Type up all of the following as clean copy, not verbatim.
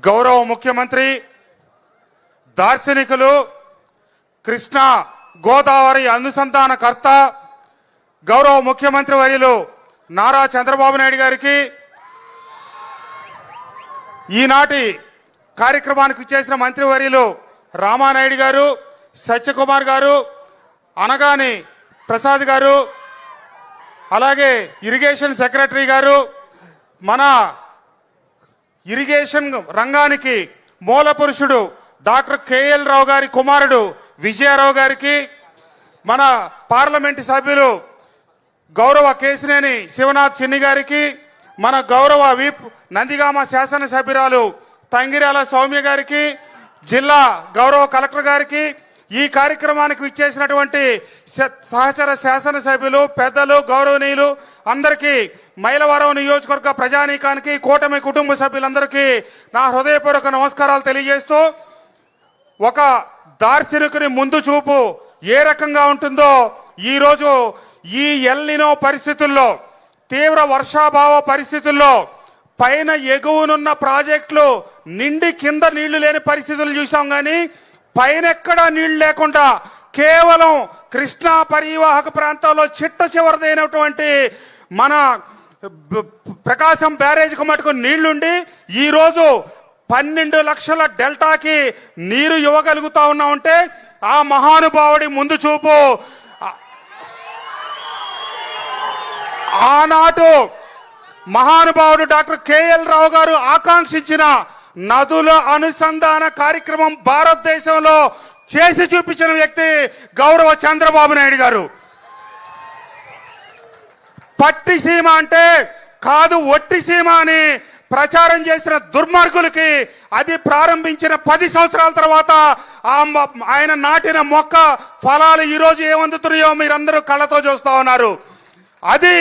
గౌరవ ముఖ్యమంత్రి దార్శనికులు కృష్ణా గోదావరి అనుసంధానకర్త గౌరవ ముఖ్యమంత్రి వర్యులు నారా చంద్రబాబు నాయుడు గారికి ఈనాటి కార్యక్రమానికి చేసిన మంత్రివర్యులు రామానాయుడు గారు, సత్యకుమార్ గారు, అనగాని ప్రసాద్ గారు, అలాగే ఇరిగేషన్ సెక్రటరీ గారు, మన ఇరిగేషన్ రంగానికి మూల పురుషుడు డాక్టర్ కేఎల్ రావు గారి కుమారుడు విజయారావు గారికి, మన పార్లమెంటు సభ్యులు గౌరవ కేశినేని శివనాథ్ చిన్ని గారికి, మన గౌరవ విప్ నందిగామ శాసనసభ్యురాలు తంగిరాల సౌమ్య గారికి, జిల్లా గౌరవ కలెక్టర్ గారికి, ఈ కార్యక్రమానికి విచ్చేసినటువంటి సహచర శాసనసభ్యులు పెద్దలు గౌరవనీయులు అందరికీ, మైలవరం నియోజకవర్గ ప్రజానీకానికి, కూటమి కుటుంబ సభ్యులందరికీ నా హృదయపూర్వక నమస్కారాలు తెలియజేస్తూ, ఒక దార్శనికుని ముందు చూపు ఏ రకంగా ఉంటుందో ఈరోజు ఈ ఎల్నినో పరిస్థితుల్లో, తీవ్ర వర్షాభావ పరిస్థితుల్లో పైన ఎగువనున్న ప్రాజెక్టులు నిండి కింద నీళ్లు లేని పరిస్థితులు చూసాం. కానీ పైన ఎక్కడా నీళ్లు లేకుండా కేవలం కృష్ణా పరివాహక ప్రాంతాల్లో చిట్ట చివరిదైనటువంటి మన ప్రకాశం బ్యారేజ్కి మటుకు నీళ్లుండి ఈరోజు 12 లక్షల డెల్టాకి నీరు ఇవ్వగలుగుతా ఉన్నామంటే ఆ మహానుభావుడి ముందు చూపు. ఆనాడు మహానుభావుడు డాక్టర్ కేఎల్ రావు గారు ఆకాంక్షించిన నదుల అనుసంధాన కార్యక్రమం భారతదేశంలో చేసి చూపించిన వ్యక్తి గౌరవ చంద్రబాబు నాయుడు గారు. పట్టిసీమ అంటే కాదు ఒట్టి సీమ అని ప్రచారం చేసిన దుర్మార్గులకి అది ప్రారంభించిన 10 సంవత్సరాల తర్వాత ఆయన నాటిన మొక్క ఫలాలు ఈరోజు ఏమందుతున్నాయో మీరందరూ కళ్ళతో చూస్తా ఉన్నారు. అది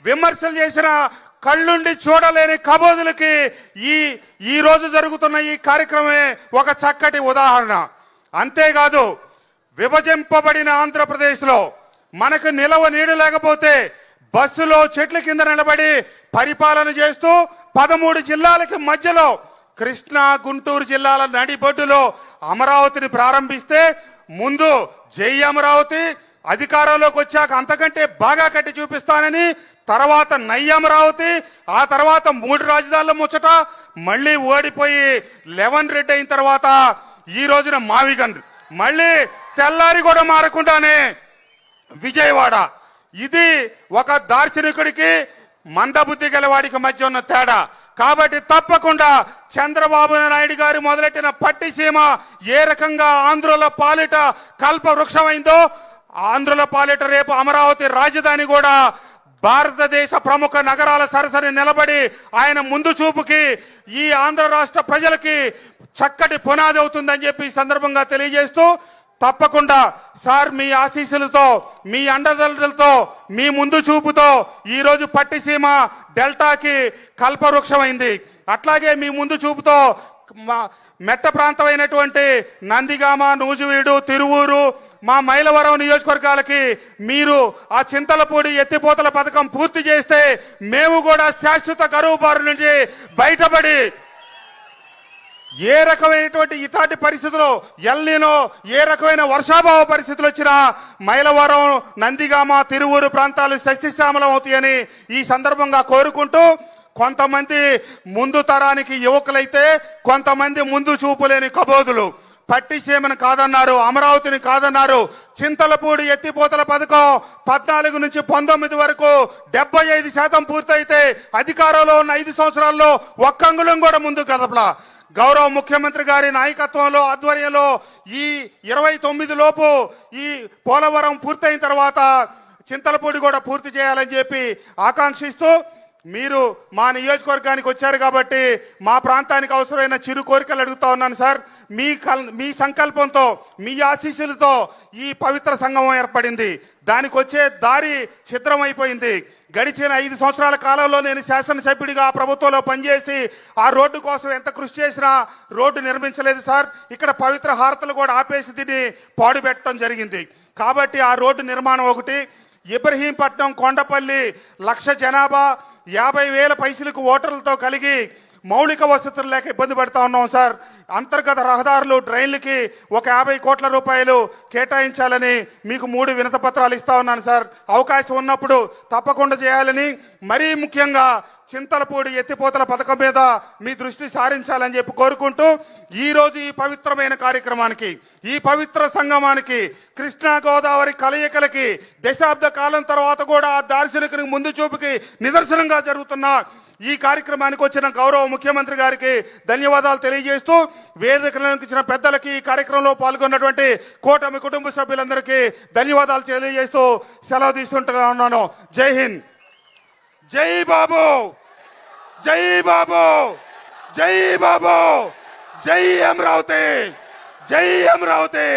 విమర్శలు చేసిన కళ్ళుండి చూడలేని కబోదులకి ఈ రోజు జరుగుతున్న ఈ కార్యక్రమమే ఒక చక్కటి ఉదాహరణ. అంతేకాదు, విభజింపబడిన ఆంధ్రప్రదేశ్లో మనకు నిలవ నీడు లేకపోతే బస్సులో చెట్ల కింద నిలబడి పరిపాలన చేస్తూ 13 జిల్లాలకి మధ్యలో కృష్ణా గుంటూరు జిల్లాల నడిబొడ్డులో అమరావతిని ప్రారంభిస్తే ముందు జై అమరావతి, అధికారంలోకి వచ్చాక అంతకంటే బాగా కట్టి చూపిస్తానని, తర్వాత నై అమరావతి, ఆ తర్వాత 3 రాజధానుల ముచ్చట, మళ్ళీ ఓడిపోయి 11 రెడ్డి అయిన తర్వాత ఈ రోజున మావిగన్, మళ్ళీ తెల్లారి కూడా మారకుండానే విజయవాడ. ఇది ఒక దార్శనికుడికి మందబుద్ధి గలవాడికి మధ్య ఉన్న తేడా. కాబట్టి తప్పకుండా చంద్రబాబు నాయుడు గారు మొదలెట్టిన పట్టిసీమ ఏ రకంగా ఆంధ్రుల పాలిట కల్ప వృక్షమైందో, ఆంధ్రుల పాలిట రేపు అమరావతి రాజధాని కూడా భారతదేశ ప్రముఖ నగరాల సరసరి నిలబడి ఆయన ముందు చూపుకి ఈ ఆంధ్ర రాష్ట్ర ప్రజలకి చక్కటి పునాది అవుతుందని చెప్పి ఈ సందర్భంగా తెలియజేస్తూ, తప్పకుండా సార్ మీ ఆశీస్సులతో, మీ అండదండలతో, మీ ముందు చూపుతో ఈరోజు పట్టిసీమ డెల్టాకి కల్పవృక్షమైంది. అట్లాగే మీ ముందు చూపుతో మెట్ట ప్రాంతమైనటువంటి నందిగామ, నూజివీడు, తిరువూరు, మా మైలవరం నియోజకవర్గాలకి మీరు ఆ చింతలపూడి ఎత్తిపోతల పథకం పూర్తి చేస్తే మేము కూడా శాశ్వత కరువు బారి నుంచి బయటపడి ఏ రకమైనటువంటి ఇలాంటి పరిస్థితుల్లో ఎల్నినో ఏ రకమైన వర్షాభావ పరిస్థితులు వచ్చినా మైలవరం, నందిగామ, తిరువూరు ప్రాంతాలు సస్యశ్యామలం అవుతాయని ఈ సందర్భంగా కోరుకుంటూ, కొంతమంది ముందు తరానికి యువకులైతే కొంతమంది ముందు చూపులేని కబోదులు పట్టిసీమను కాదన్నారు, అమరావతిని కాదన్నారు. చింతలపూడి ఎత్తిపోతల పథకం 14 నుంచి 19 వరకు 75% పూర్తయితే అధికారంలో ఉన్న 5 సంవత్సరాల్లో ఒక్క అంగుళం కూడా ముందు కదపలా. గౌరవ ముఖ్యమంత్రి గారి నాయకత్వంలో, ఆధ్వర్యంలో ఈ 29 లోపు ఈ పోలవరం పూర్తయిన తర్వాత చింతలపూడి కూడా పూర్తి చేయాలని చెప్పి ఆకాంక్షిస్తూ, మీరు మా నియోజకవర్గానికి వచ్చారు కాబట్టి మా ప్రాంతానికి అవసరమైన చిరు కోరికలు అడుగుతా ఉన్నాను సార్. మీ సంకల్పంతో, మీ ఆశీస్సులతో ఈ పవిత్ర సంగమం ఏర్పడింది. దానికి వచ్చే దారి ఛిద్రమైపోయింది. గడిచిన 5 సంవత్సరాల కాలంలో నేను శాసనసభ్యుడిగా ప్రభుత్వంలో పనిచేసి ఆ రోడ్డు కోసం ఎంత కృషి చేసినా రోడ్డు నిర్మించలేదు సార్. ఇక్కడ పవిత్ర హారతలు కూడా ఆపేసి దీన్ని పాడుపెట్టడం జరిగింది. కాబట్టి ఆ రోడ్డు నిర్మాణం ఒకటి. ఇబ్రహీంపట్నం, కొండపల్లి 1,00,000 జనాభా, 50,000 పైసలకు ఓటర్లతో కలిగి మౌలిక వసతులు లేక ఇబ్బంది పడతా ఉన్నాం సార్. అంతర్గత రహదారులు డ్రైన్లకి ఒక 50 కోట్ల రూపాయలు కేటాయించాలని మీకు 3 వినతి పత్రాలు ఇస్తా ఉన్నాను సార్. అవకాశం ఉన్నప్పుడు తప్పకుండా చేయాలని, మరీ ముఖ్యంగా చింతలపూడి ఎత్తిపోతల పథకం మీద మీ దృష్టి సారించాలని చెప్పి కోరుకుంటూ, ఈరోజు ఈ పవిత్రమైన కార్యక్రమానికి, ఈ పవిత్ర సంగమానికి, కృష్ణా గోదావరి కలయికలకి దశాబ్ద కాలం తర్వాత కూడా ఆ దార్శనికునికి ముందు చూపుకి నిదర్శనంగా జరుగుతున్న ఈ కార్యక్రమానికి వచ్చిన గౌరవ ముఖ్యమంత్రి గారికి ధన్యవాదాలు తెలియజేస్తూ, వేదికలకు ఇచ్చిన పెద్దలకి, ఈ కార్యక్రమంలో పాల్గొన్నటువంటి కూటమి కుటుంబ సభ్యులందరికీ ధన్యవాదాలు తెలియజేస్తూ సెలవు తీసుకుంటూ ఉన్నాను. జై హింద్. జై బాబు, జై బాబు, జై బాబు, జై అమరావతి, జై అమరావతి.